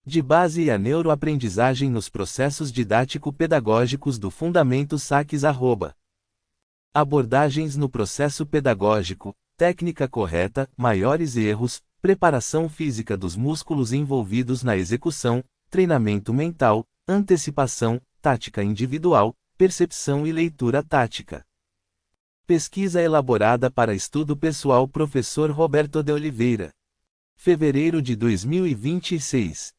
de base e a neuroaprendizagem nos processos didático-pedagógicos do Fundamento SACS. Abordagens no processo pedagógico, técnica correta, maiores erros, preparação física dos músculos envolvidos na execução, treinamento mental, antecipação, tática individual, percepção e leitura tática. Pesquisa elaborada para estudo pessoal Professor Roberto de Oliveira. Fevereiro de 2026.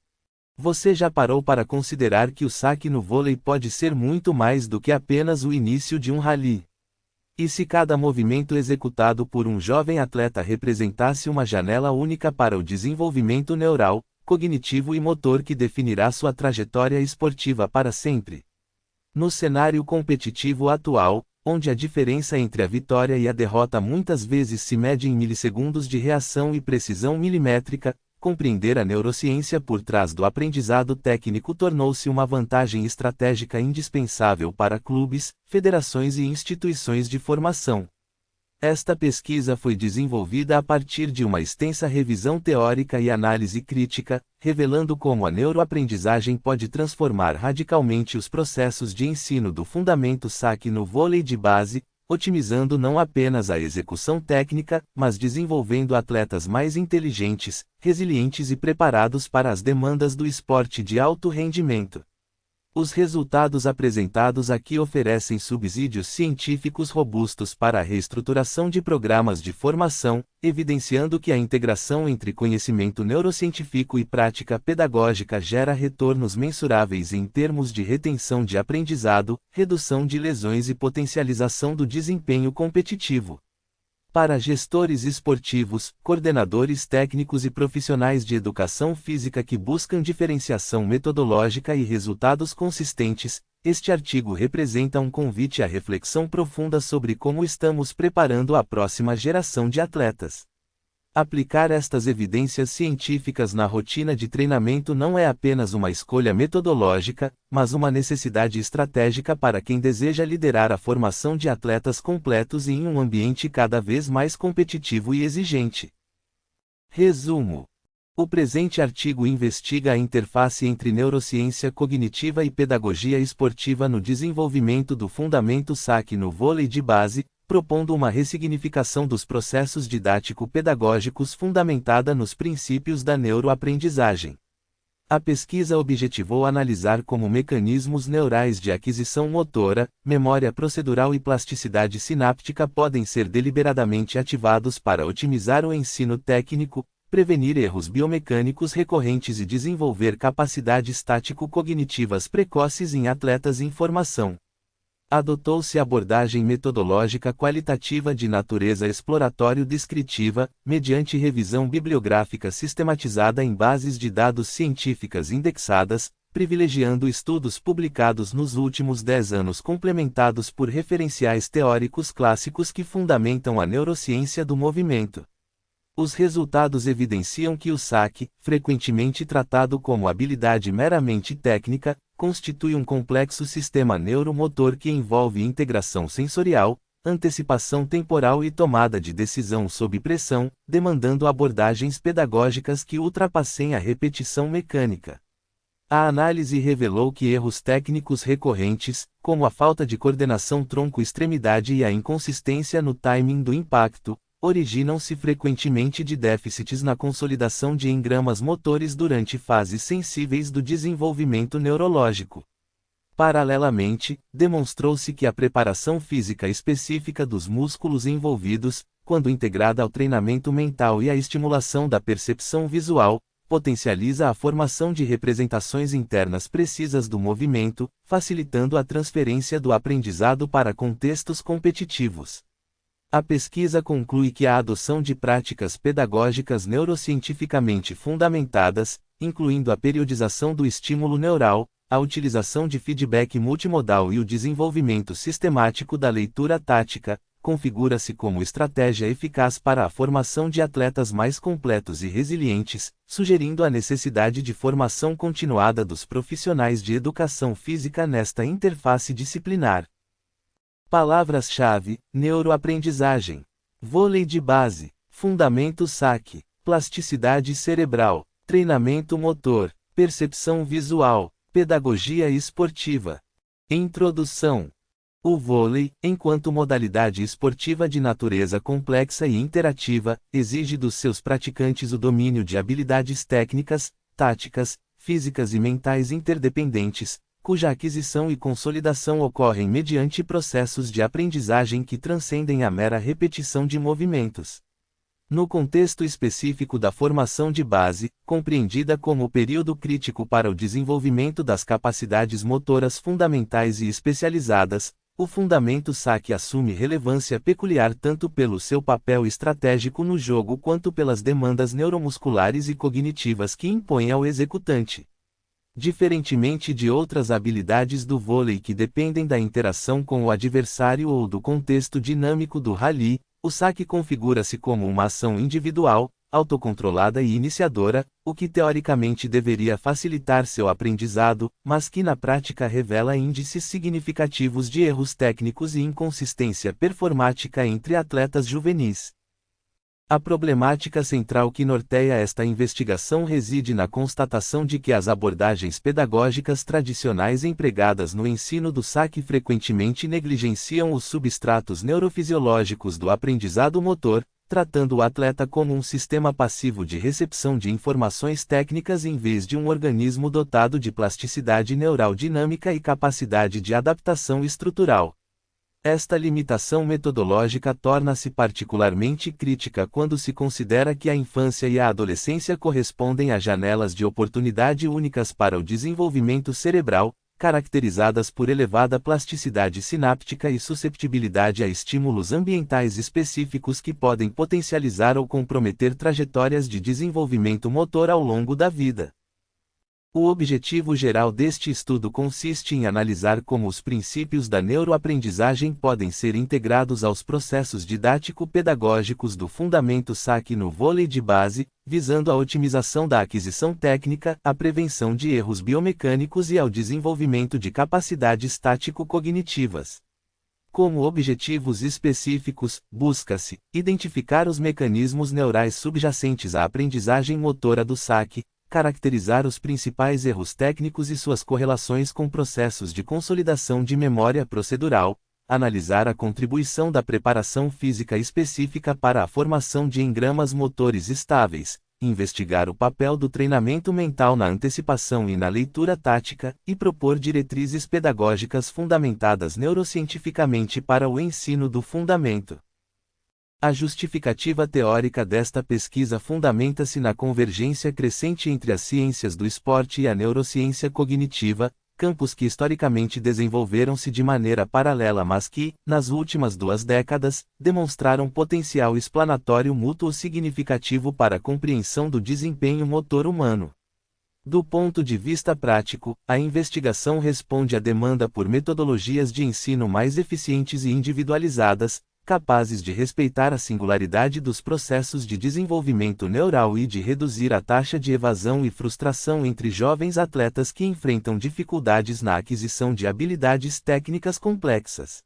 Você já parou para considerar que o saque no vôlei pode ser muito mais do que apenas o início de um rally? E se cada movimento executado por um jovem atleta representasse uma janela única para o desenvolvimento neural, cognitivo e motor que definirá sua trajetória esportiva para sempre? No cenário competitivo atual, onde a diferença entre a vitória e a derrota muitas vezes se mede em milissegundos de reação e precisão milimétrica, compreender a neurociência por trás do aprendizado técnico tornou-se uma vantagem estratégica indispensável para clubes, federações e instituições de formação. Esta pesquisa foi desenvolvida a partir de uma extensa revisão teórica e análise crítica, revelando como a neuroaprendizagem pode transformar radicalmente os processos de ensino do Fundamento SAC no vôlei de base, otimizando não apenas a execução técnica, mas desenvolvendo atletas mais inteligentes, resilientes e preparados para as demandas do esporte de alto rendimento. Os resultados apresentados aqui oferecem subsídios científicos robustos para a reestruturação de programas de formação, evidenciando que a integração entre conhecimento neurocientífico e prática pedagógica gera retornos mensuráveis em termos de retenção de aprendizado, redução de lesões e potencialização do desempenho competitivo. Para gestores esportivos, coordenadores técnicos e profissionais de educação física que buscam diferenciação metodológica e resultados consistentes, este artigo representa um convite à reflexão profunda sobre como estamos preparando a próxima geração de atletas. Aplicar estas evidências científicas na rotina de treinamento não é apenas uma escolha metodológica, mas uma necessidade estratégica para quem deseja liderar a formação de atletas completos em um ambiente cada vez mais competitivo e exigente. Resumo: o presente artigo investiga a interface entre neurociência cognitiva e pedagogia esportiva no desenvolvimento do Fundamento SAC no vôlei de base, propondo uma ressignificação dos processos didático-pedagógicos fundamentada nos princípios da neuroaprendizagem. A pesquisa objetivou analisar como mecanismos neurais de aquisição motora, memória procedural e plasticidade sináptica podem ser deliberadamente ativados para otimizar o ensino técnico, prevenir erros biomecânicos recorrentes e desenvolver capacidades tático-cognitivas precoces em atletas em formação. Adotou-se abordagem metodológica qualitativa de natureza exploratório-descritiva, mediante revisão bibliográfica sistematizada em bases de dados científicas indexadas, privilegiando estudos publicados nos últimos 10 anos complementados por referenciais teóricos clássicos que fundamentam a neurociência do movimento. Os resultados evidenciam que o SAC, frequentemente tratado como habilidade meramente técnica, constitui um complexo sistema neuromotor que envolve integração sensorial, antecipação temporal e tomada de decisão sob pressão, demandando abordagens pedagógicas que ultrapassem a repetição mecânica. A análise revelou que erros técnicos recorrentes, como a falta de coordenação tronco-extremidade e a inconsistência no timing do impacto, originam-se frequentemente de déficits na consolidação de engramas motores durante fases sensíveis do desenvolvimento neurológico. Paralelamente, demonstrou-se que a preparação física específica dos músculos envolvidos, quando integrada ao treinamento mental e à estimulação da percepção visual, potencializa a formação de representações internas precisas do movimento, facilitando a transferência do aprendizado para contextos competitivos. A pesquisa conclui que a adoção de práticas pedagógicas neurocientificamente fundamentadas, incluindo a periodização do estímulo neural, a utilização de feedback multimodal e o desenvolvimento sistemático da leitura tática, configura-se como estratégia eficaz para a formação de atletas mais completos e resilientes, sugerindo a necessidade de formação continuada dos profissionais de educação física nesta interface disciplinar. Palavras-chave: neuroaprendizagem, vôlei de base, fundamento SAC, plasticidade cerebral, treinamento motor, Percepção visual, pedagogia esportiva. Introdução. O vôlei, enquanto modalidade esportiva de natureza complexa e interativa, exige dos seus praticantes o domínio de habilidades técnicas, táticas, físicas e mentais interdependentes, cuja aquisição e consolidação ocorrem mediante processos de aprendizagem que transcendem a mera repetição de movimentos. No contexto específico da formação de base, compreendida como o período crítico para o desenvolvimento das capacidades motoras fundamentais e especializadas, o fundamento saque assume relevância peculiar tanto pelo seu papel estratégico no jogo quanto pelas demandas neuromusculares e cognitivas que impõe ao executante. Diferentemente de outras habilidades do vôlei que dependem da interação com o adversário ou do contexto dinâmico do rally, o saque configura-se como uma ação individual, autocontrolada e iniciadora, o que teoricamente deveria facilitar seu aprendizado, mas que na prática revela índices significativos de erros técnicos e inconsistência performática entre atletas juvenis. A problemática central que norteia esta investigação reside na constatação de que as abordagens pedagógicas tradicionais empregadas no ensino do saque frequentemente negligenciam os substratos neurofisiológicos do aprendizado motor, tratando o atleta como um sistema passivo de recepção de informações técnicas em vez de um organismo dotado de plasticidade neural dinâmica e capacidade de adaptação estrutural. Esta limitação metodológica torna-se particularmente crítica quando se considera que a infância e a adolescência correspondem a janelas de oportunidade únicas para o desenvolvimento cerebral, caracterizadas por elevada plasticidade sináptica e susceptibilidade a estímulos ambientais específicos que podem potencializar ou comprometer trajetórias de desenvolvimento motor ao longo da vida. O objetivo geral deste estudo consiste em analisar como os princípios da neuroaprendizagem podem ser integrados aos processos didático-pedagógicos do fundamento saque no vôlei de base, visando a otimização da aquisição técnica, a prevenção de erros biomecânicos e ao desenvolvimento de capacidades tático-cognitivas. Como objetivos específicos, busca-se identificar os mecanismos neurais subjacentes à aprendizagem motora do saque, caracterizar os principais erros técnicos e suas correlações com processos de consolidação de memória procedural, analisar a contribuição da preparação física específica para a formação de engramas motores estáveis, investigar o papel do treinamento mental na antecipação e na leitura tática, e propor diretrizes pedagógicas fundamentadas neurocientificamente para o ensino do fundamento. A justificativa teórica desta pesquisa fundamenta-se na convergência crescente entre as ciências do esporte e a neurociência cognitiva, campos que historicamente desenvolveram-se de maneira paralela mas que, nas últimas 2 décadas, demonstraram potencial explanatório mútuo significativo para a compreensão do desempenho motor humano. Do ponto de vista prático, a investigação responde à demanda por metodologias de ensino mais eficientes e individualizadas, capazes de respeitar a singularidade dos processos de desenvolvimento neural e de reduzir a taxa de evasão e frustração entre jovens atletas que enfrentam dificuldades na aquisição de habilidades técnicas complexas.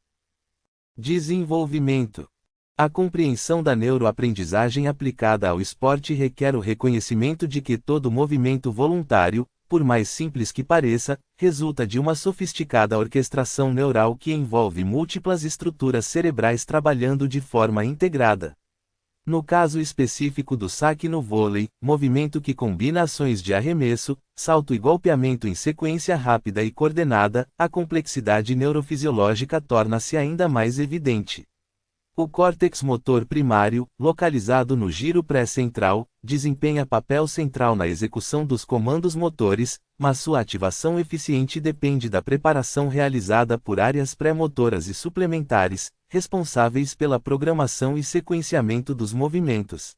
Desenvolvimento. A compreensão da neuroaprendizagem aplicada ao esporte requer o reconhecimento de que todo movimento voluntário, por mais simples que pareça, resulta de uma sofisticada orquestração neural que envolve múltiplas estruturas cerebrais trabalhando de forma integrada. No caso específico do saque no vôlei, movimento que combina ações de arremesso, salto e golpeamento em sequência rápida e coordenada, a complexidade neurofisiológica torna-se ainda mais evidente. O córtex motor primário, localizado no giro pré-central, desempenha papel central na execução dos comandos motores, mas sua ativação eficiente depende da preparação realizada por áreas pré-motoras e suplementares, responsáveis pela programação e sequenciamento dos movimentos.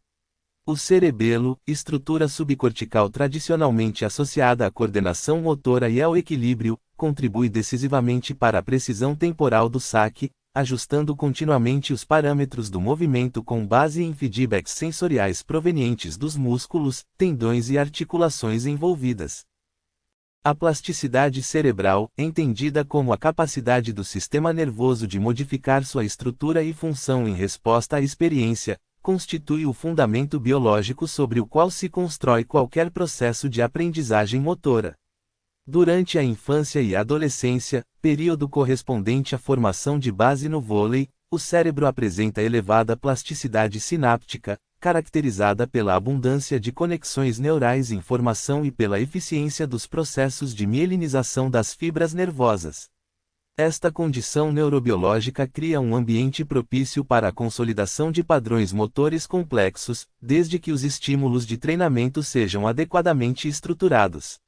O cerebelo, estrutura subcortical tradicionalmente associada à coordenação motora e ao equilíbrio, contribui decisivamente para a precisão temporal do saque, ajustando continuamente os parâmetros do movimento com base em feedbacks sensoriais provenientes dos músculos, tendões e articulações envolvidas. A plasticidade cerebral, entendida como a capacidade do sistema nervoso de modificar sua estrutura e função em resposta à experiência, constitui o fundamento biológico sobre o qual se constrói qualquer processo de aprendizagem motora. Durante a infância e adolescência, período correspondente à formação de base no vôlei, o cérebro apresenta elevada plasticidade sináptica, caracterizada pela abundância de conexões neurais em formação e pela eficiência dos processos de mielinização das fibras nervosas. Esta condição neurobiológica cria um ambiente propício para a consolidação de padrões motores complexos, desde que os estímulos de treinamento sejam adequadamente estruturados.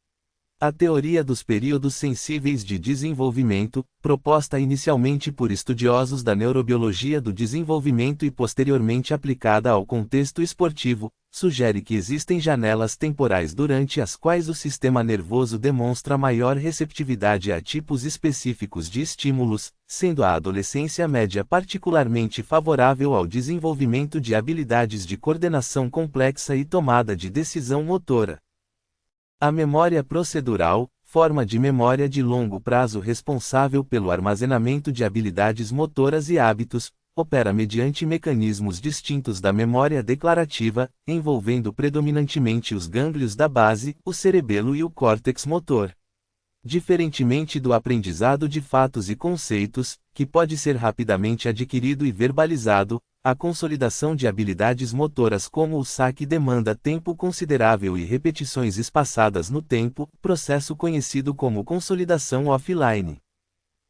A teoria dos períodos sensíveis de desenvolvimento, proposta inicialmente por estudiosos da neurobiologia do desenvolvimento e posteriormente aplicada ao contexto esportivo, sugere que existem janelas temporais durante as quais o sistema nervoso demonstra maior receptividade a tipos específicos de estímulos, sendo a adolescência média particularmente favorável ao desenvolvimento de habilidades de coordenação complexa e tomada de decisão motora. A memória procedural, forma de memória de longo prazo responsável pelo armazenamento de habilidades motoras e hábitos, opera mediante mecanismos distintos da memória declarativa, envolvendo predominantemente os gânglios da base, o cerebelo e o córtex motor. Diferentemente do aprendizado de fatos e conceitos, que pode ser rapidamente adquirido e verbalizado, a consolidação de habilidades motoras como o saque demanda tempo considerável e repetições espaçadas no tempo, processo conhecido como consolidação offline.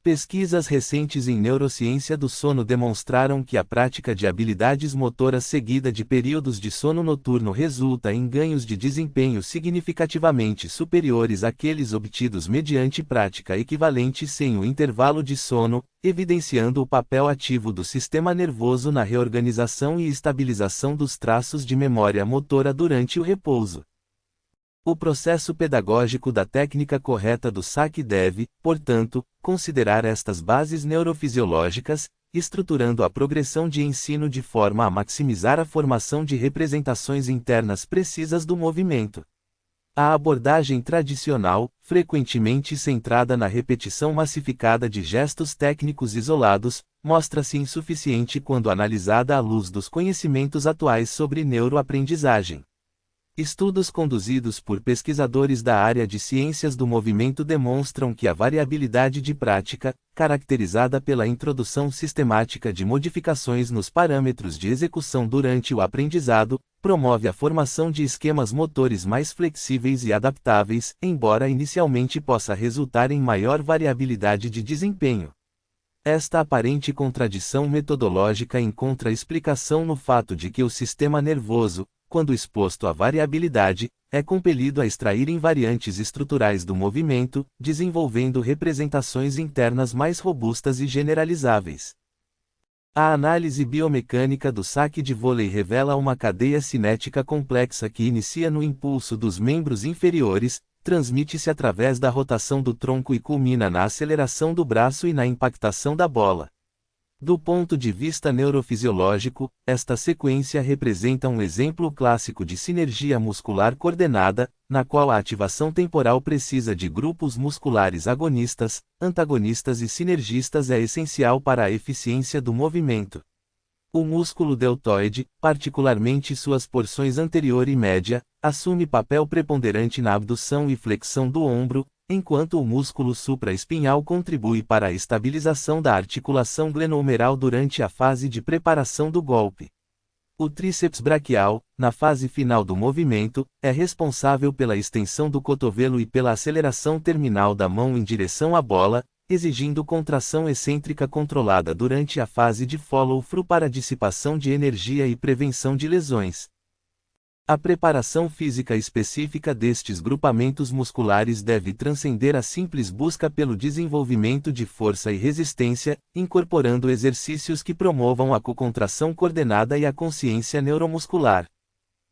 Pesquisas recentes em neurociência do sono demonstraram que a prática de habilidades motoras seguida de períodos de sono noturno resulta em ganhos de desempenho significativamente superiores àqueles obtidos mediante prática equivalente sem o intervalo de sono, evidenciando o papel ativo do sistema nervoso na reorganização e estabilização dos traços de memória motora durante o repouso. O processo pedagógico da técnica correta do saque deve, portanto, considerar estas bases neurofisiológicas, estruturando a progressão de ensino de forma a maximizar a formação de representações internas precisas do movimento. A abordagem tradicional, frequentemente centrada na repetição massificada de gestos técnicos isolados, mostra-se insuficiente quando analisada à luz dos conhecimentos atuais sobre neuroaprendizagem. Estudos conduzidos por pesquisadores da área de ciências do movimento demonstram que a variabilidade de prática, caracterizada pela introdução sistemática de modificações nos parâmetros de execução durante o aprendizado, promove a formação de esquemas motores mais flexíveis e adaptáveis, embora inicialmente possa resultar em maior variabilidade de desempenho. Esta aparente contradição metodológica encontra explicação no fato de que o sistema nervoso, quando exposto à variabilidade, é compelido a extrair invariantes estruturais do movimento, desenvolvendo representações internas mais robustas e generalizáveis. A análise biomecânica do saque de vôlei revela uma cadeia cinética complexa que inicia no impulso dos membros inferiores, transmite-se através da rotação do tronco e culmina na aceleração do braço e na impactação da bola. Do ponto de vista neurofisiológico, esta sequência representa um exemplo clássico de sinergia muscular coordenada, na qual a ativação temporal precisa de grupos musculares agonistas, antagonistas e sinergistas é essencial para a eficiência do movimento. O músculo deltoide, particularmente suas porções anterior e média, assume papel preponderante na abdução e flexão do ombro, enquanto o músculo supraespinhal contribui para a estabilização da articulação glenohumeral durante a fase de preparação do golpe. O tríceps braquial, na fase final do movimento, é responsável pela extensão do cotovelo e pela aceleração terminal da mão em direção à bola, exigindo contração excêntrica controlada durante a fase de follow-through para dissipação de energia e prevenção de lesões. A preparação física específica destes grupamentos musculares deve transcender a simples busca pelo desenvolvimento de força e resistência, incorporando exercícios que promovam a cocontração coordenada e a consciência neuromuscular.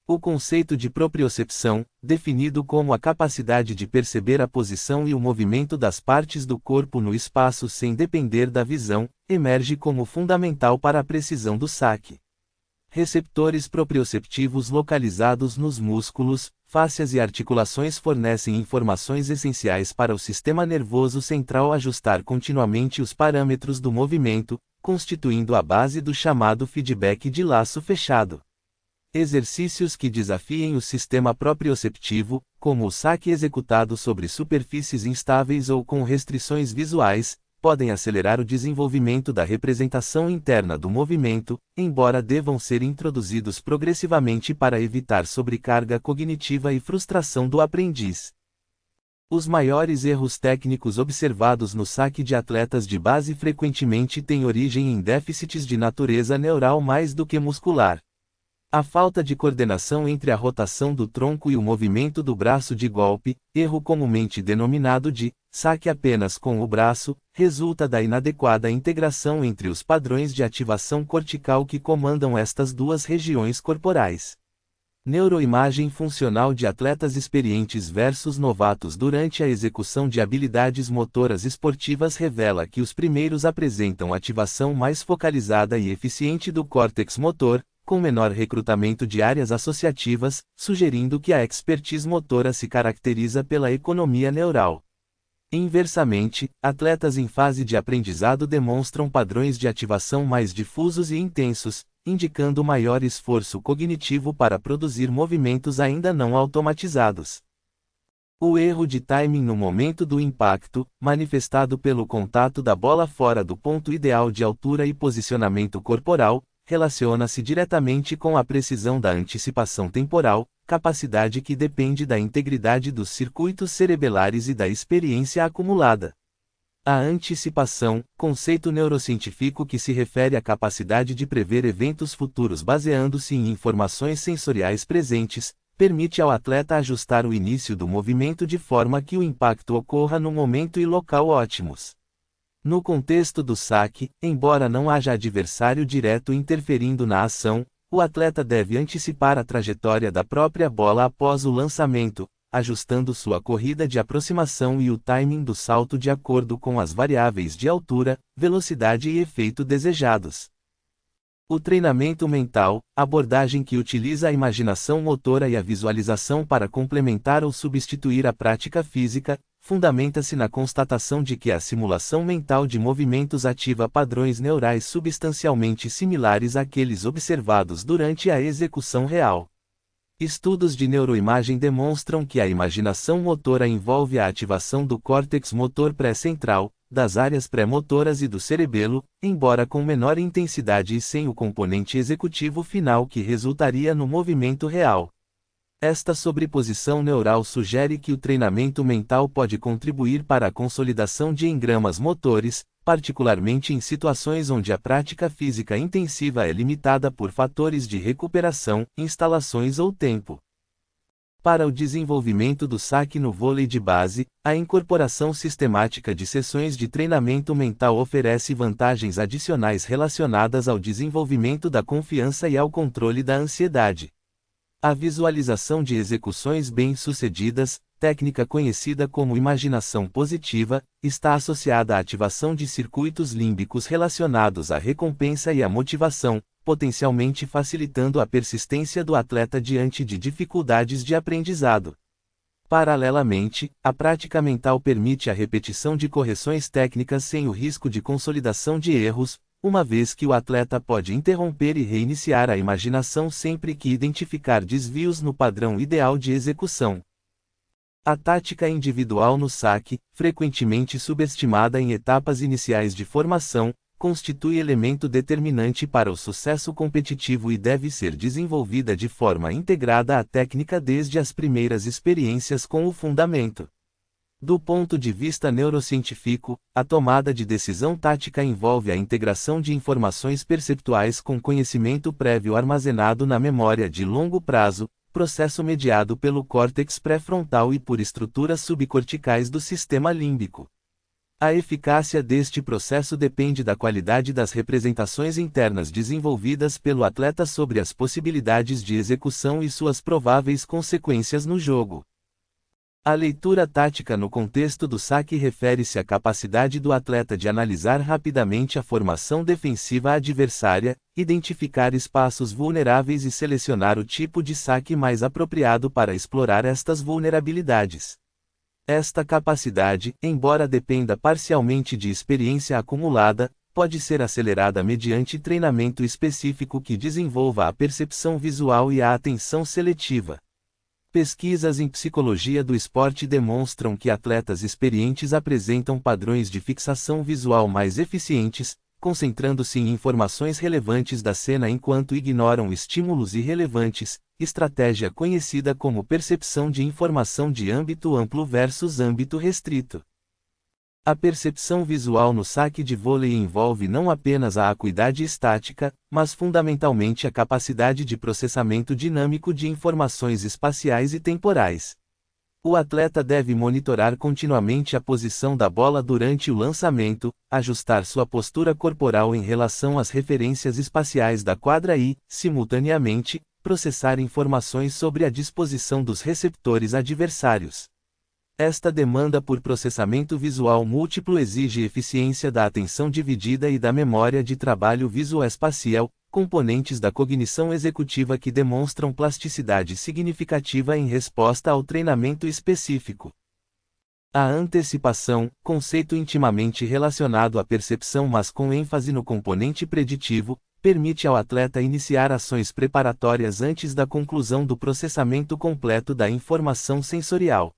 O conceito de propriocepção, definido como a capacidade de perceber a posição e o movimento das partes do corpo no espaço sem depender da visão, emerge como fundamental para a precisão do saque. Receptores proprioceptivos localizados nos músculos, fáscias e articulações fornecem informações essenciais para o sistema nervoso central ajustar continuamente os parâmetros do movimento, constituindo a base do chamado feedback de laço fechado. Exercícios que desafiem o sistema proprioceptivo, como o saque executado sobre superfícies instáveis ou com restrições visuais, podem acelerar o desenvolvimento da representação interna do movimento, embora devam ser introduzidos progressivamente para evitar sobrecarga cognitiva e frustração do aprendiz. Os maiores erros técnicos observados no saque de atletas de base frequentemente têm origem em déficits de natureza neural mais do que muscular. A falta de coordenação entre a rotação do tronco e o movimento do braço de golpe, erro comumente denominado de saque apenas com o braço, resulta da inadequada integração entre os padrões de ativação cortical que comandam estas duas regiões corporais. Neuroimagem funcional de atletas experientes versus novatos durante a execução de habilidades motoras esportivas revela que os primeiros apresentam ativação mais focalizada e eficiente do córtex motor, com menor recrutamento de áreas associativas, sugerindo que a expertise motora se caracteriza pela economia neural. Inversamente, atletas em fase de aprendizado demonstram padrões de ativação mais difusos e intensos, indicando maior esforço cognitivo para produzir movimentos ainda não automatizados. O erro de timing no momento do impacto, manifestado pelo contato da bola fora do ponto ideal de altura e posicionamento corporal, relaciona-se diretamente com a precisão da antecipação temporal, capacidade que depende da integridade dos circuitos cerebelares e da experiência acumulada. A antecipação, conceito neurocientífico que se refere à capacidade de prever eventos futuros baseando-se em informações sensoriais presentes, permite ao atleta ajustar o início do movimento de forma que o impacto ocorra no momento e local ótimos. No contexto do saque, embora não haja adversário direto interferindo na ação, o atleta deve antecipar a trajetória da própria bola após o lançamento, ajustando sua corrida de aproximação e o timing do salto de acordo com as variáveis de altura, velocidade e efeito desejados. O treinamento mental, abordagem que utiliza a imaginação motora e a visualização para complementar ou substituir a prática física, fundamenta-se na constatação de que a simulação mental de movimentos ativa padrões neurais substancialmente similares àqueles observados durante a execução real. Estudos de neuroimagem demonstram que a imaginação motora envolve a ativação do córtex motor pré-central, das áreas pré-motoras e do cerebelo, embora com menor intensidade e sem o componente executivo final que resultaria no movimento real. Esta sobreposição neural sugere que o treinamento mental pode contribuir para a consolidação de engramas motores, particularmente em situações onde a prática física intensiva é limitada por fatores de recuperação, instalações ou tempo. Para o desenvolvimento do saque no vôlei de base, a incorporação sistemática de sessões de treinamento mental oferece vantagens adicionais relacionadas ao desenvolvimento da confiança e ao controle da ansiedade. A visualização de execuções bem-sucedidas, técnica conhecida como imaginação positiva, está associada à ativação de circuitos límbicos relacionados à recompensa e à motivação, potencialmente facilitando a persistência do atleta diante de dificuldades de aprendizado. Paralelamente, a prática mental permite a repetição de correções técnicas sem o risco de consolidação de erros, uma vez que o atleta pode interromper e reiniciar a imaginação sempre que identificar desvios no padrão ideal de execução. A tática individual no saque, frequentemente subestimada em etapas iniciais de formação, constitui elemento determinante para o sucesso competitivo e deve ser desenvolvida de forma integrada à técnica desde as primeiras experiências com o fundamento. Do ponto de vista neurocientífico, a tomada de decisão tática envolve a integração de informações perceptuais com conhecimento prévio armazenado na memória de longo prazo, processo mediado pelo córtex pré-frontal e por estruturas subcorticais do sistema límbico. A eficácia deste processo depende da qualidade das representações internas desenvolvidas pelo atleta sobre as possibilidades de execução e suas prováveis consequências no jogo. A leitura tática no contexto do saque refere-se à capacidade do atleta de analisar rapidamente a formação defensiva adversária, identificar espaços vulneráveis e selecionar o tipo de saque mais apropriado para explorar estas vulnerabilidades. Esta capacidade, embora dependa parcialmente de experiência acumulada, pode ser acelerada mediante treinamento específico que desenvolva a percepção visual e a atenção seletiva. Pesquisas em psicologia do esporte demonstram que atletas experientes apresentam padrões de fixação visual mais eficientes, concentrando-se em informações relevantes da cena enquanto ignoram estímulos irrelevantes, estratégia conhecida como percepção de informação de âmbito amplo versus âmbito restrito. A percepção visual no saque de vôlei envolve não apenas a acuidade estática, mas fundamentalmente a capacidade de processamento dinâmico de informações espaciais e temporais. O atleta deve monitorar continuamente a posição da bola durante o lançamento, ajustar sua postura corporal em relação às referências espaciais da quadra e, simultaneamente, processar informações sobre a disposição dos receptores adversários. Esta demanda por processamento visual múltiplo exige eficiência da atenção dividida e da memória de trabalho visoespacial, componentes da cognição executiva que demonstram plasticidade significativa em resposta ao treinamento específico. A antecipação, conceito intimamente relacionado à percepção mas com ênfase no componente preditivo, permite ao atleta iniciar ações preparatórias antes da conclusão do processamento completo da informação sensorial.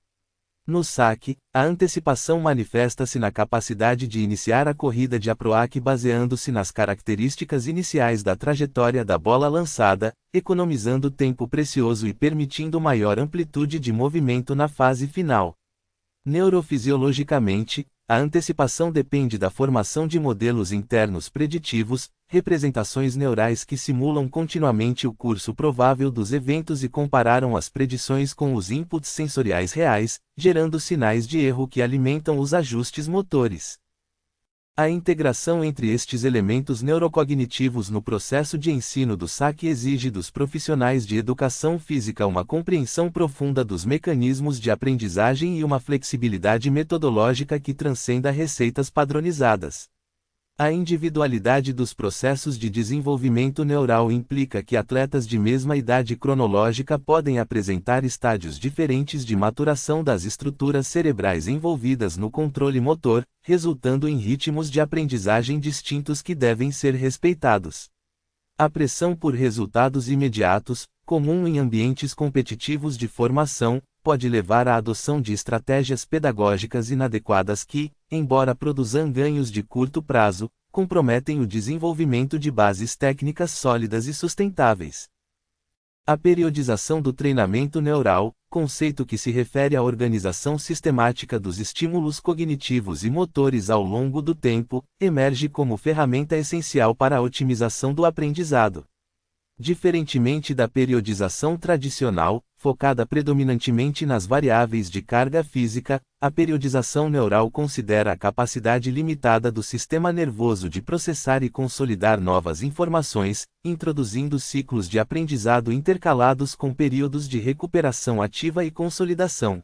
No saque, a antecipação manifesta-se na capacidade de iniciar a corrida de aproaque baseando-se nas características iniciais da trajetória da bola lançada, economizando tempo precioso e permitindo maior amplitude de movimento na fase final. Neurofisiologicamente, a antecipação depende da formação de modelos internos preditivos, representações neurais que simulam continuamente o curso provável dos eventos e comparam as predições com os inputs sensoriais reais, gerando sinais de erro que alimentam os ajustes motores. A integração entre estes elementos neurocognitivos no processo de ensino do saque exige dos profissionais de educação física uma compreensão profunda dos mecanismos de aprendizagem e uma flexibilidade metodológica que transcenda receitas padronizadas. A individualidade dos processos de desenvolvimento neural implica que atletas de mesma idade cronológica podem apresentar estádios diferentes de maturação das estruturas cerebrais envolvidas no controle motor, resultando em ritmos de aprendizagem distintos que devem ser respeitados. A pressão por resultados imediatos, comum em ambientes competitivos de formação, pode levar à adoção de estratégias pedagógicas inadequadas que, embora produzam ganhos de curto prazo, comprometem o desenvolvimento de bases técnicas sólidas e sustentáveis. A periodização do treinamento neural, conceito que se refere à organização sistemática dos estímulos cognitivos e motores ao longo do tempo, emerge como ferramenta essencial para a otimização do aprendizado. Diferentemente da periodização tradicional, focada predominantemente nas variáveis de carga física, a periodização neural considera a capacidade limitada do sistema nervoso de processar e consolidar novas informações, introduzindo ciclos de aprendizado intercalados com períodos de recuperação ativa e consolidação.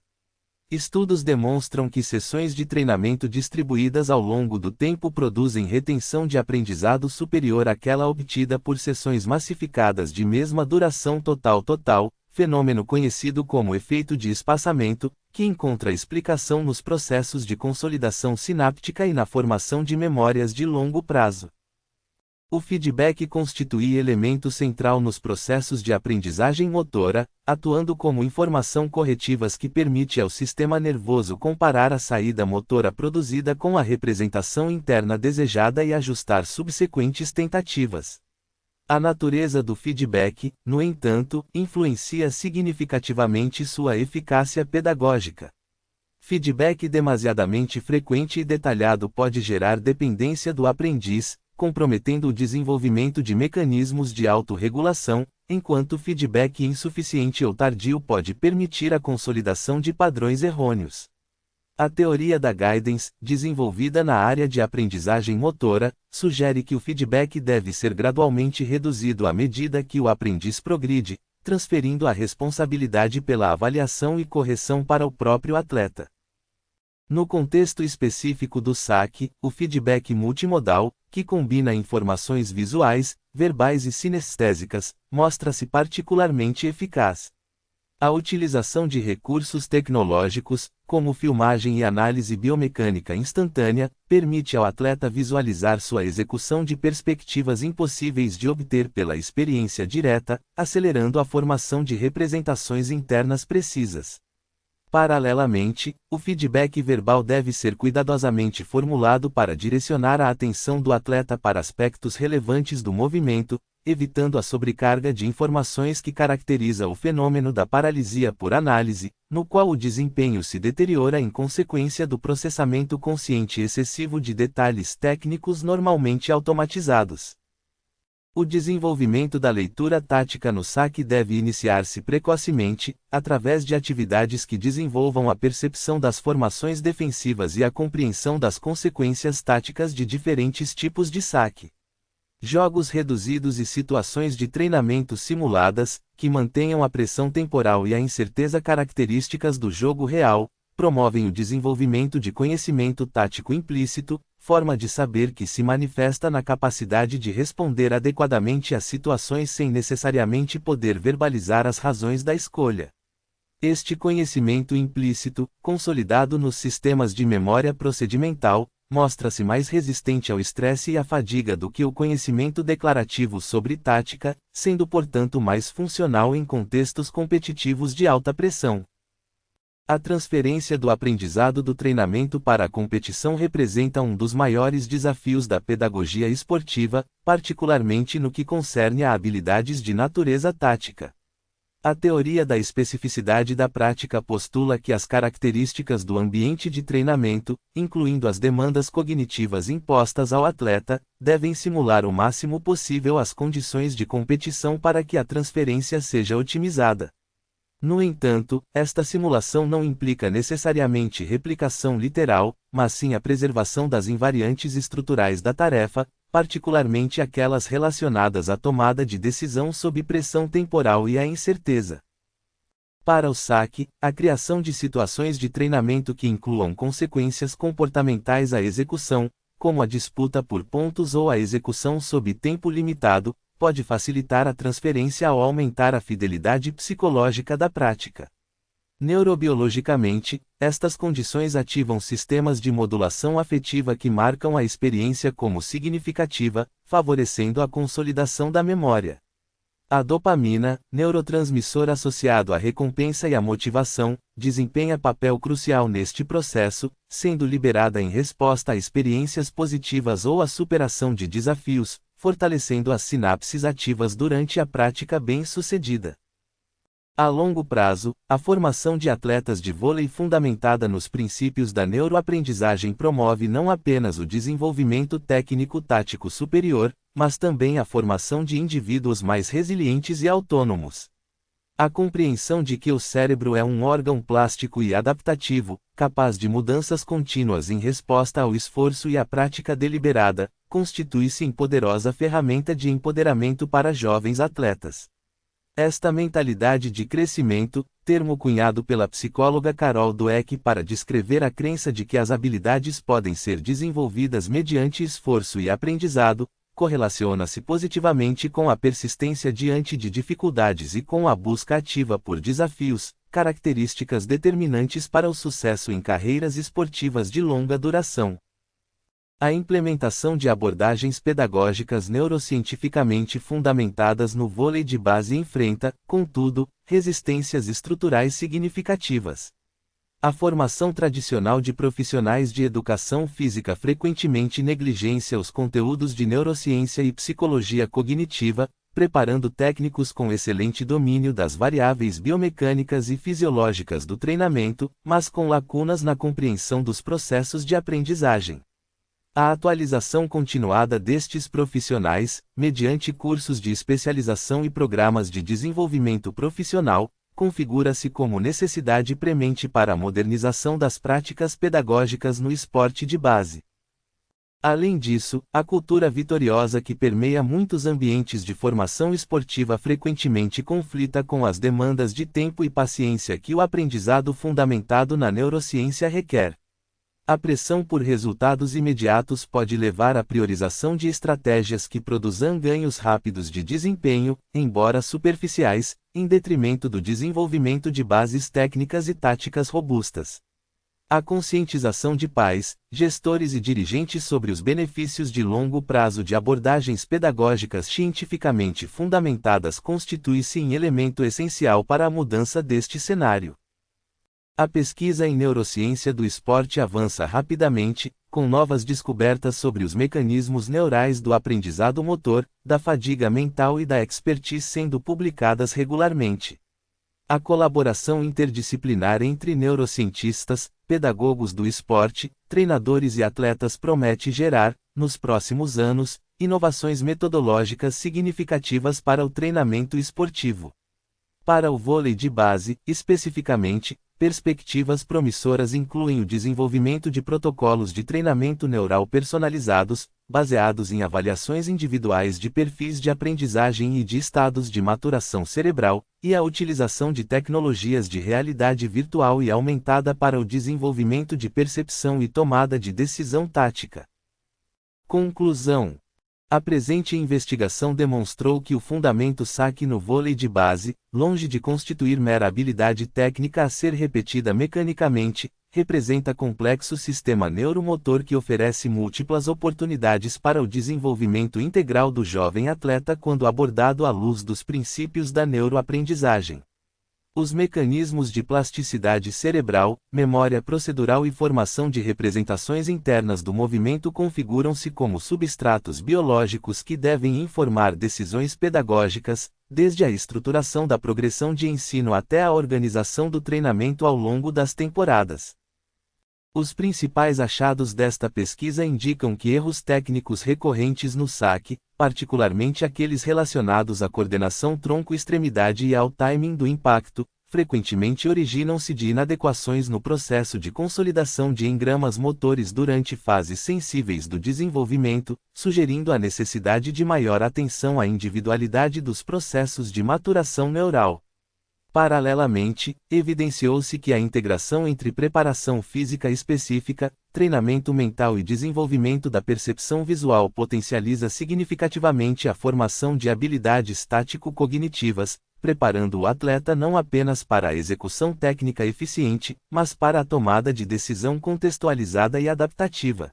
Estudos demonstram que sessões de treinamento distribuídas ao longo do tempo produzem retenção de aprendizado superior àquela obtida por sessões massificadas de mesma duração total, fenômeno conhecido como efeito de espaçamento, que encontra explicação nos processos de consolidação sináptica e na formação de memórias de longo prazo. O feedback constitui elemento central nos processos de aprendizagem motora, atuando como informação corretivas que permite ao sistema nervoso comparar a saída motora produzida com a representação interna desejada e ajustar subsequentes tentativas. A natureza do feedback, no entanto, influencia significativamente sua eficácia pedagógica. Feedback demasiadamente frequente e detalhado pode gerar dependência do aprendiz, comprometendo o desenvolvimento de mecanismos de autorregulação, enquanto feedback insuficiente ou tardio pode permitir a consolidação de padrões errôneos. A teoria da guidance, desenvolvida na área de aprendizagem motora, sugere que o feedback deve ser gradualmente reduzido à medida que o aprendiz progride, transferindo a responsabilidade pela avaliação e correção para o próprio atleta. No contexto específico do saque, o feedback multimodal, que combina informações visuais, verbais e sinestésicas, mostra-se particularmente eficaz. A utilização de recursos tecnológicos, como filmagem e análise biomecânica instantânea, permite ao atleta visualizar sua execução de perspectivas impossíveis de obter pela experiência direta, acelerando a formação de representações internas precisas. Paralelamente, o feedback verbal deve ser cuidadosamente formulado para direcionar a atenção do atleta para aspectos relevantes do movimento, evitando a sobrecarga de informações que caracteriza o fenômeno da paralisia por análise, no qual o desempenho se deteriora em consequência do processamento consciente excessivo de detalhes técnicos normalmente automatizados. O desenvolvimento da leitura tática no saque deve iniciar-se precocemente, através de atividades que desenvolvam a percepção das formações defensivas e a compreensão das consequências táticas de diferentes tipos de saque. Jogos reduzidos e situações de treinamento simuladas, que mantenham a pressão temporal e a incerteza características do jogo real, promovem o desenvolvimento de conhecimento tático implícito, forma de saber que se manifesta na capacidade de responder adequadamente às situações sem necessariamente poder verbalizar as razões da escolha. Este conhecimento implícito, consolidado nos sistemas de memória procedimental, mostra-se mais resistente ao estresse e à fadiga do que o conhecimento declarativo sobre tática, sendo portanto mais funcional em contextos competitivos de alta pressão. A transferência do aprendizado do treinamento para a competição representa um dos maiores desafios da pedagogia esportiva, particularmente no que concerne a habilidades de natureza tática. A teoria da especificidade da prática postula que as características do ambiente de treinamento, incluindo as demandas cognitivas impostas ao atleta, devem simular o máximo possível as condições de competição para que a transferência seja otimizada. No entanto, esta simulação não implica necessariamente replicação literal, mas sim a preservação das invariantes estruturais da tarefa, particularmente aquelas relacionadas à tomada de decisão sob pressão temporal e à incerteza. Para o saque, a criação de situações de treinamento que incluam consequências comportamentais à execução, como a disputa por pontos ou a execução sob tempo limitado, pode facilitar a transferência ou aumentar a fidelidade psicológica da prática. Neurobiologicamente, estas condições ativam sistemas de modulação afetiva que marcam a experiência como significativa, favorecendo a consolidação da memória. A dopamina, neurotransmissor associado à recompensa e à motivação, desempenha papel crucial neste processo, sendo liberada em resposta a experiências positivas ou à superação de desafios, fortalecendo as sinapses ativas durante a prática bem-sucedida. A longo prazo, a formação de atletas de vôlei fundamentada nos princípios da neuroaprendizagem promove não apenas o desenvolvimento técnico-tático superior, mas também a formação de indivíduos mais resilientes e autônomos. A compreensão de que o cérebro é um órgão plástico e adaptativo, capaz de mudanças contínuas em resposta ao esforço e à prática deliberada, constitui-se em poderosa ferramenta de empoderamento para jovens atletas. Esta mentalidade de crescimento, termo cunhado pela psicóloga Carol Dweck para descrever a crença de que as habilidades podem ser desenvolvidas mediante esforço e aprendizado, correlaciona-se positivamente com a persistência diante de dificuldades e com a busca ativa por desafios, características determinantes para o sucesso em carreiras esportivas de longa duração. A implementação de abordagens pedagógicas neurocientificamente fundamentadas no vôlei de base enfrenta, contudo, resistências estruturais significativas. A formação tradicional de profissionais de educação física frequentemente negligencia os conteúdos de neurociência e psicologia cognitiva, preparando técnicos com excelente domínio das variáveis biomecânicas e fisiológicas do treinamento, mas com lacunas na compreensão dos processos de aprendizagem. A atualização continuada destes profissionais, mediante cursos de especialização e programas de desenvolvimento profissional, configura-se como necessidade premente para a modernização das práticas pedagógicas no esporte de base. Além disso, a cultura vitoriosa que permeia muitos ambientes de formação esportiva frequentemente conflita com as demandas de tempo e paciência que o aprendizado fundamentado na neurociência requer. A pressão por resultados imediatos pode levar à priorização de estratégias que produzam ganhos rápidos de desempenho, embora superficiais, em detrimento do desenvolvimento de bases técnicas e táticas robustas. A conscientização de pais, gestores e dirigentes sobre os benefícios de longo prazo de abordagens pedagógicas cientificamente fundamentadas constitui-se em elemento essencial para a mudança deste cenário. A pesquisa em neurociência do esporte avança rapidamente, com novas descobertas sobre os mecanismos neurais do aprendizado motor, da fadiga mental e da expertise sendo publicadas regularmente. A colaboração interdisciplinar entre neurocientistas, pedagogos do esporte, treinadores e atletas promete gerar, nos próximos anos, inovações metodológicas significativas para o treinamento esportivo. Para o vôlei de base, especificamente, perspectivas promissoras incluem o desenvolvimento de protocolos de treinamento neural personalizados, baseados em avaliações individuais de perfis de aprendizagem e de estados de maturação cerebral, e a utilização de tecnologias de realidade virtual e aumentada para o desenvolvimento de percepção e tomada de decisão tática. Conclusão: a presente investigação demonstrou que o fundamento saque no vôlei de base, longe de constituir mera habilidade técnica a ser repetida mecanicamente, representa complexo sistema neuromotor que oferece múltiplas oportunidades para o desenvolvimento integral do jovem atleta quando abordado à luz dos princípios da neuroaprendizagem. Os mecanismos de plasticidade cerebral, memória procedural e formação de representações internas do movimento configuram-se como substratos biológicos que devem informar decisões pedagógicas, desde a estruturação da progressão de ensino até a organização do treinamento ao longo das temporadas. Os principais achados desta pesquisa indicam que erros técnicos recorrentes no saque, particularmente aqueles relacionados à coordenação tronco-extremidade e ao timing do impacto, frequentemente originam-se de inadequações no processo de consolidação de engramas motores durante fases sensíveis do desenvolvimento, sugerindo a necessidade de maior atenção à individualidade dos processos de maturação neural. Paralelamente, evidenciou-se que a integração entre preparação física específica, treinamento mental e desenvolvimento da percepção visual potencializa significativamente a formação de habilidades tático-cognitivas, preparando o atleta não apenas para a execução técnica eficiente, mas para a tomada de decisão contextualizada e adaptativa.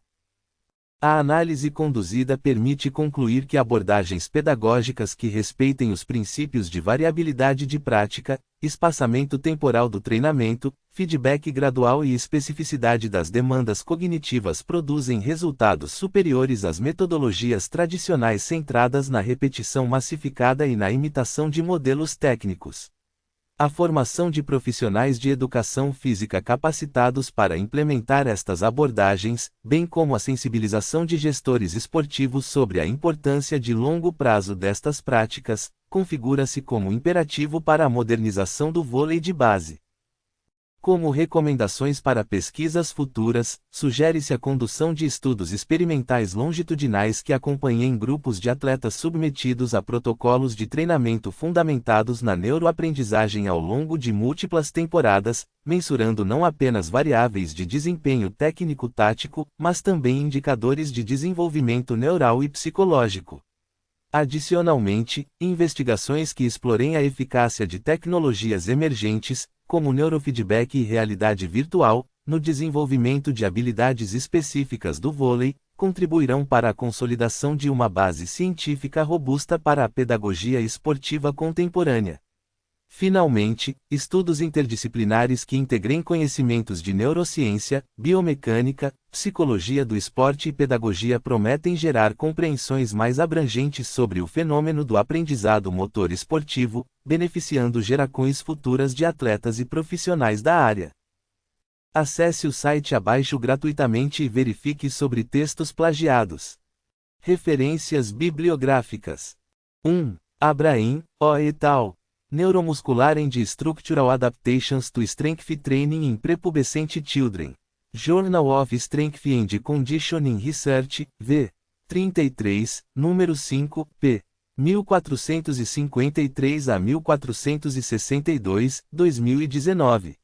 A análise conduzida permite concluir que abordagens pedagógicas que respeitem os princípios de variabilidade de prática, espaçamento temporal do treinamento, feedback gradual e especificidade das demandas cognitivas produzem resultados superiores às metodologias tradicionais centradas na repetição massificada e na imitação de modelos técnicos. A formação de profissionais de educação física capacitados para implementar estas abordagens, bem como a sensibilização de gestores esportivos sobre a importância de longo prazo destas práticas, configura-se como imperativo para a modernização do vôlei de base. Como recomendações para pesquisas futuras, sugere-se a condução de estudos experimentais longitudinais que acompanhem grupos de atletas submetidos a protocolos de treinamento fundamentados na neuroaprendizagem ao longo de múltiplas temporadas, mensurando não apenas variáveis de desempenho técnico-tático, mas também indicadores de desenvolvimento neural e psicológico. Adicionalmente, investigações que explorem a eficácia de tecnologias emergentes, como neurofeedback e realidade virtual, no desenvolvimento de habilidades específicas do vôlei, contribuirão para a consolidação de uma base científica robusta para a pedagogia esportiva contemporânea. Finalmente, estudos interdisciplinares que integrem conhecimentos de neurociência, biomecânica, psicologia do esporte e pedagogia prometem gerar compreensões mais abrangentes sobre o fenômeno do aprendizado motor esportivo, beneficiando gerações futuras de atletas e profissionais da área. Acesse o site abaixo gratuitamente e verifique sobre textos plagiados. Referências bibliográficas. 1. Abraham, O. et al. Neuromuscular and Structural Adaptations to Strength Training in Prepubescent Children. Journal of Strength and Conditioning Research, v. 33, número 5, p. 1453 a 1462, 2019.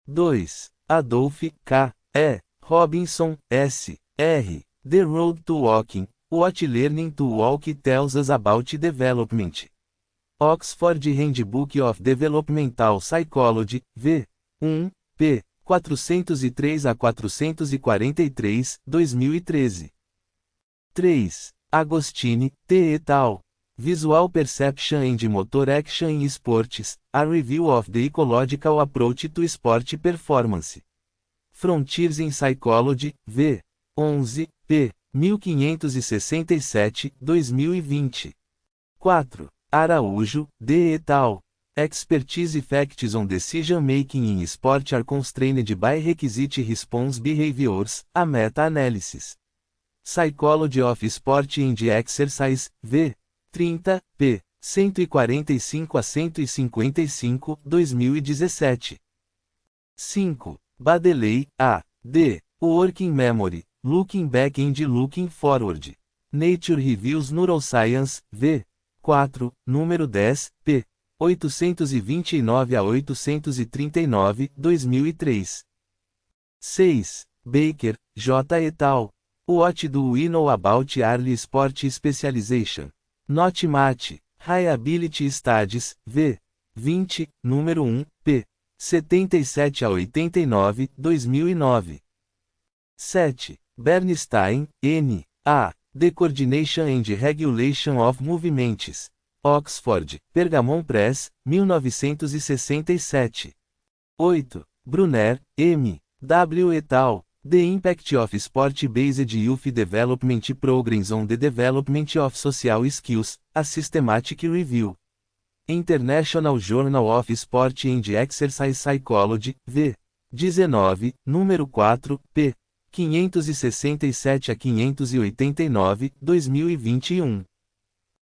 2. Adolph, K. E. Robinson, S. R. The Road to Walking, What Learning to Walk Tells Us About Development. Oxford Handbook of Developmental Psychology, v. 1, p. 403 a 443, 2013. 3. Agostini, T. et al. Visual Perception and Motor Action in Sports, A Review of the Ecological Approach to Sport Performance. Frontiers in Psychology, v. 11, p. 1567, 2020. 4. Araújo, D. et al. Expertise Facts on Decision Making in Sport are Constrained by Requisite Response Behaviors, a Meta-Analysis. Psychology of Sport and Exercise, v. 30, p. 145 a 155, 2017. 5. Baddeley, A. D. Working Memory, Looking Back and Looking Forward. Nature Reviews Neuroscience, v. 4, número 10, p. 829 a 839, 2003. 6. Baker, J. et al. What do we know about early sport specialization? Not much. Reliability Studies, v. 20, número 1, p. 77 a 89, 2009. 7. Bernstein, N. A. The Coordination and Regulation of Movements. Oxford, Pergamon Press, 1967. 8. Brunner, M. W. et al. The Impact of Sport-Based Youth Development Programs on the Development of Social Skills, A Systematic Review. International Journal of Sport and Exercise Psychology, v. 19, número 4, p. 567 a 589, 2021.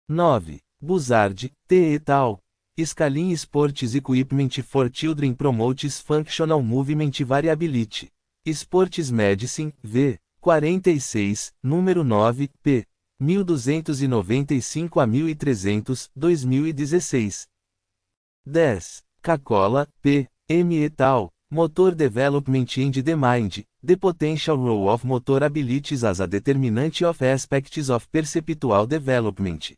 9. Buzzard, T. et al. Scaling Sports Equipment for Children Promotes Functional Movement Variability. Sports Medicine, v. 46, número 9, p. 1295 a 1300, 2016. 10. Cacola, P. M. et al. Motor Development and the Mind, The Potential Role of Motor Abilities as a Determinant of Aspects of Perceptual Development.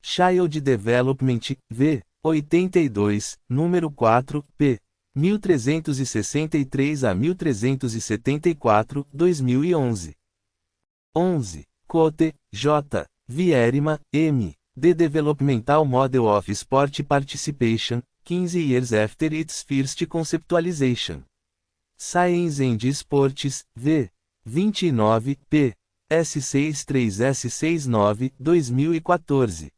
Child Development, v. 82, número 4, p. 1363 a 1374, 2011. 11. Cote, J. Vierma, M. The Developmental Model of Sport Participation, 15 Years After Its First Conceptualization. Science and Sports, v. 29, p. S63S69, 2014.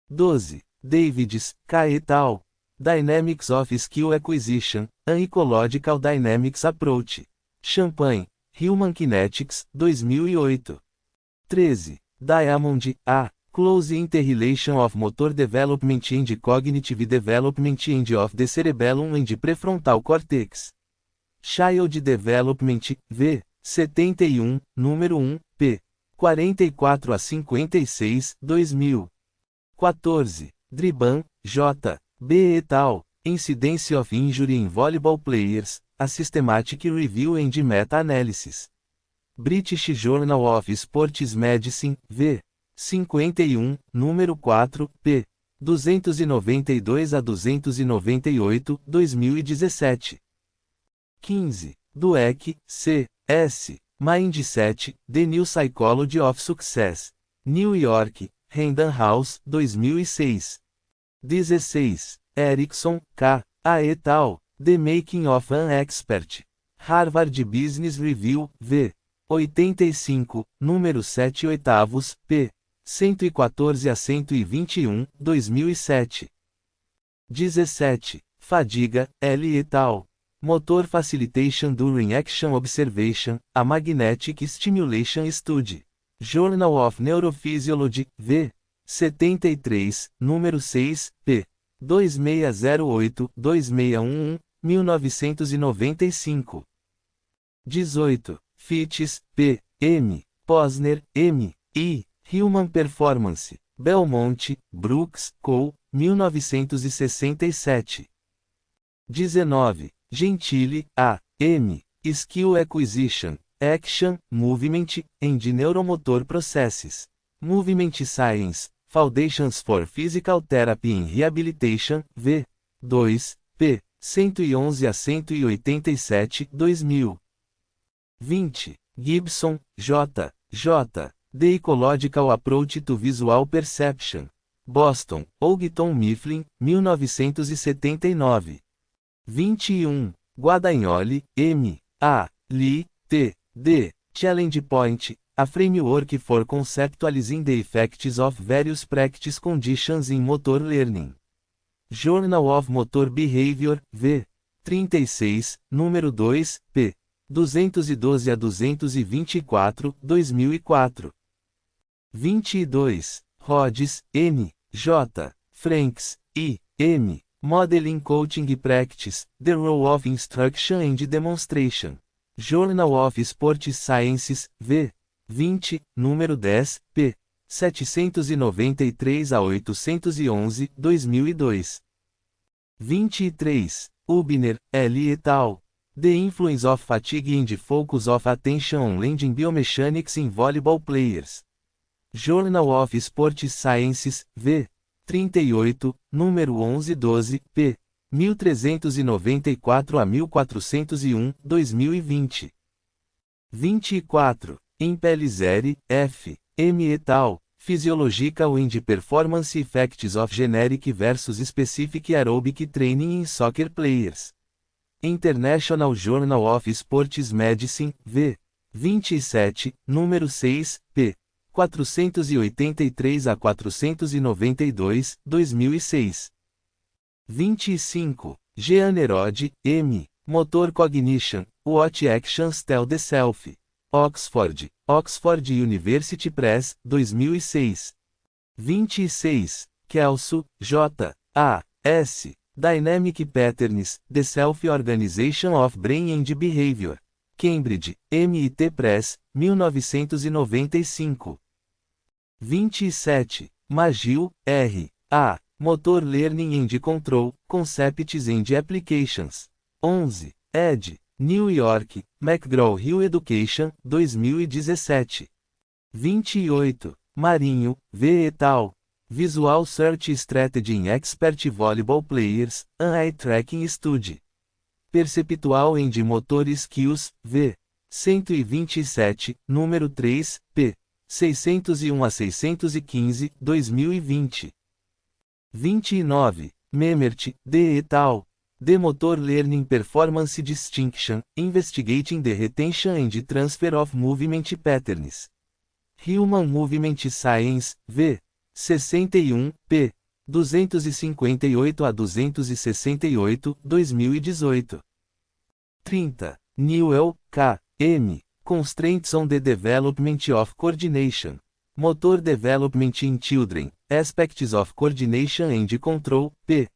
12. Davids, K. et al. Dynamics of Skill Acquisition, An Ecological Dynamics Approach. Champaign, Human Kinetics, 2008. 13. Diamond, A. Close Interrelation of Motor Development and Cognitive Development and of the Cerebellum and Prefrontal Cortex. Child Development, v. 71, número 1, p. 44 a 56, 2000. 14. Driban, J. B. et al. Incidence of Injury in Volleyball Players, A Systematic Review and Meta-Analysis. British Journal of Sports Medicine, v. 51, número 4, p. 292 a 298, 2017. 15. Dweck, C. S. Mindset, The New Psychology of Success. New York, Random House, 2006. 16. Erickson, K. A. et al. The Making of an Expert. Harvard Business Review, v. 85, número 7 oitavos, p. 114 a 121, 2007. 17. Fadiga, L. et al. Motor Facilitation During Action Observation, A Magnetic Stimulation Study. Journal of Neurophysiology, v. 73, número 6, p. 2608-2611, 1995. 18. Fitts, P. M. Posner, M. I. Human Performance. Belmont, Brooks, Co., 1967. 19. Gentile, A. M. Skill Acquisition, Action, Movement, and Neuromotor Processes. Movement Science, Foundations for Physical Therapy and Rehabilitation, v. 2, p. 111 a 187, 2000. 20. Gibson, J. J. The Ecological Approach to Visual Perception. Boston, Houghton Mifflin, 1979. 21. Guadagnoli, M. A. Lee, T. D. Challenge Point, a Framework for Conceptualizing the Effects of Various Practice Conditions in Motor Learning. Journal of Motor Behavior, v. 36, número 2, p. 212 a 224, 2004. 22. Rhodes, N. J. Franks, I. M. Modeling Coaching Practice, The Role of Instruction and Demonstration. Journal of Sports Sciences, v. 20, número 10, p. 793 a 811, 2002. 23. Hübner, L. et al. The Influence of Fatigue and Focus of Attention on Landing Biomechanics in Volleyball Players. Journal of Sports Sciences, v. 38, número 1112, p. 1394 a 1401, 2020. 24. Impellizzeri, F. M. et al. Physiological and Performance Effects of Generic versus Specific Aerobic Training in Soccer Players. International Journal of Sports Medicine, v. 27, número 6, p. 483 a 492, 2006. 25. Jean-Hérode, M. Motor Cognition, What Actions Tell the Self. Oxford, Oxford University Press, 2006. 26. Kelso, J. A. S. Dynamic Patterns, The Self-Organization of Brain and Behavior. Cambridge, MIT Press, 1995. 27. Magill, R. A. Motor Learning and Control, Concepts and Applications. 11. Ed. New York, McGraw-Hill Education, 2017. 28. Marinho, V. et al. Visual Search Strategy in Expert Volleyball Players, an Eye Tracking Study. Perceptual and Motor Skills, v. 127, número 3, p. 601 a 615, 2020. 29. Memert, D. et al. The Motor Learning Performance Distinction, Investigating the Retention and Transfer of Movement Patterns. Human Movement Science, v. 61, p. 258 a 268, 2018. 30. Newell, K. M. Constraints on the Development of Coordination. Motor Development in Children, Aspects of Coordination and Control, p.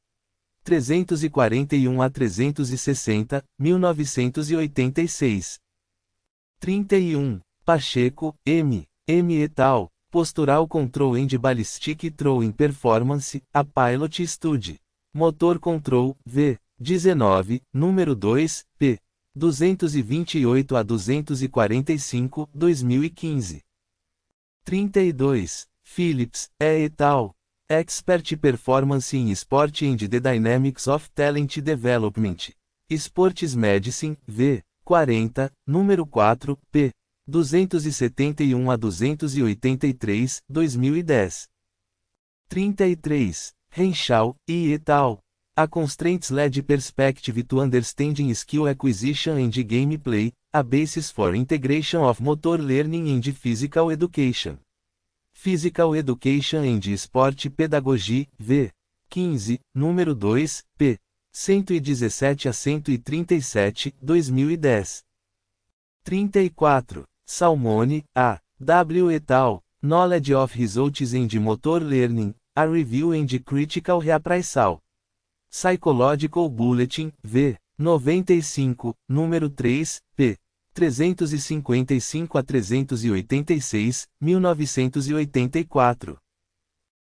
341 a 360, 1986. 31. Pacheco, M. M. et al. Postural Control and Ballistic Throwing Performance, a Pilot Study. Motor Control, v. 19, número 2, p. 228 a 245, 2015. 32. Phillips, E. et al. Expert Performance in Sport and the Dynamics of Talent Development. Sports Medicine, v. 40, número 4, p. 271 a 283, 2010. 33. Renshaw, I. et al. A Constraints-Led Perspective to Understanding Skill Acquisition and Gameplay, a Basis for Integration of Motor Learning and Physical Education. Physical Education and Sport Pedagogy, v. 15, número 2, p. 117 a 137, 2010. 34. Salmone, A. W. et al. Knowledge of Results and Motor Learning, a Review and Critical Reappraisal. Psychological Bulletin, v. 95, número 3, p. 355 a 386, 1984.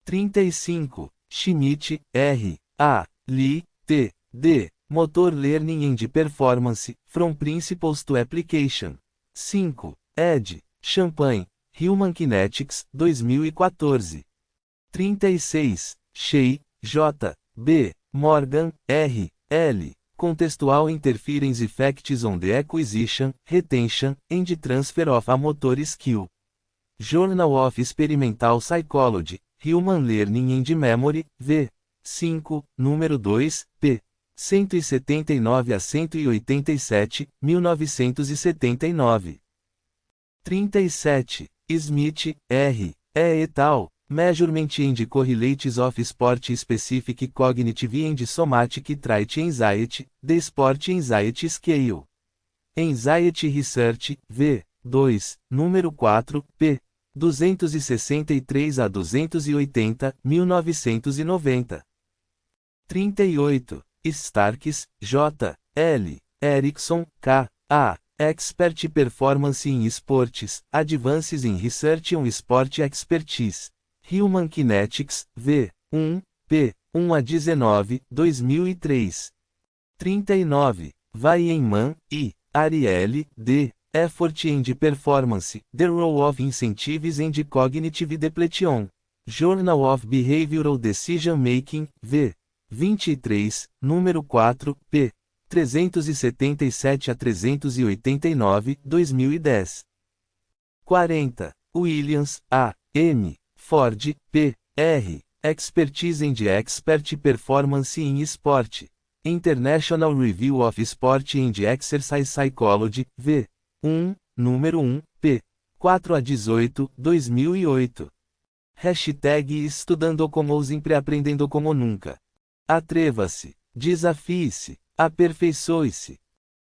35. Schmidt, R. A. Lee, T. D. Motor Learning and Performance, From Principles to Application. 5. Ed. Champagne, Human Kinetics, 2014. 36. Shea, J. B. Morgan, R. L. Contextual Interference Effects on the Acquisition, Retention, and Transfer of a Motor Skill. Journal of Experimental Psychology, Human Learning and Memory, v. 5, número 2, p. 179 a 187, 1979. 37. Smith, R. E. et al. Measurement and Correlates of Sport-Specific Cognitive and Somatic Trait Anxiety, The Sport Anxiety Scale. Anxiety Research, v. 2, número 4, p. 263 a 280, 1990. 38. Starks, J. L. Erickson, K. A. Expert Performance in Sports, Advances in Research on Sport Expertise. Human Kinetics, v. 1, p. 1 a 19, 2003. 39. Weihenmann, I. Ariely, D. Effort and Performance, The Role of Incentives and Cognitive Depletion. Journal of Behavioral Decision Making, v. 23, número 4, p. 377 a 389, 2010. 40. Williams, A. M. Ford, P. R. Expertise and Expert Performance in Sport. International Review of Sport and Exercise Psychology, v. 1, número 1, p. 4 a 18, 2008. Hashtag Estudando como sempre aprendendo como nunca. Atreva-se, desafie-se, aperfeiçoe-se.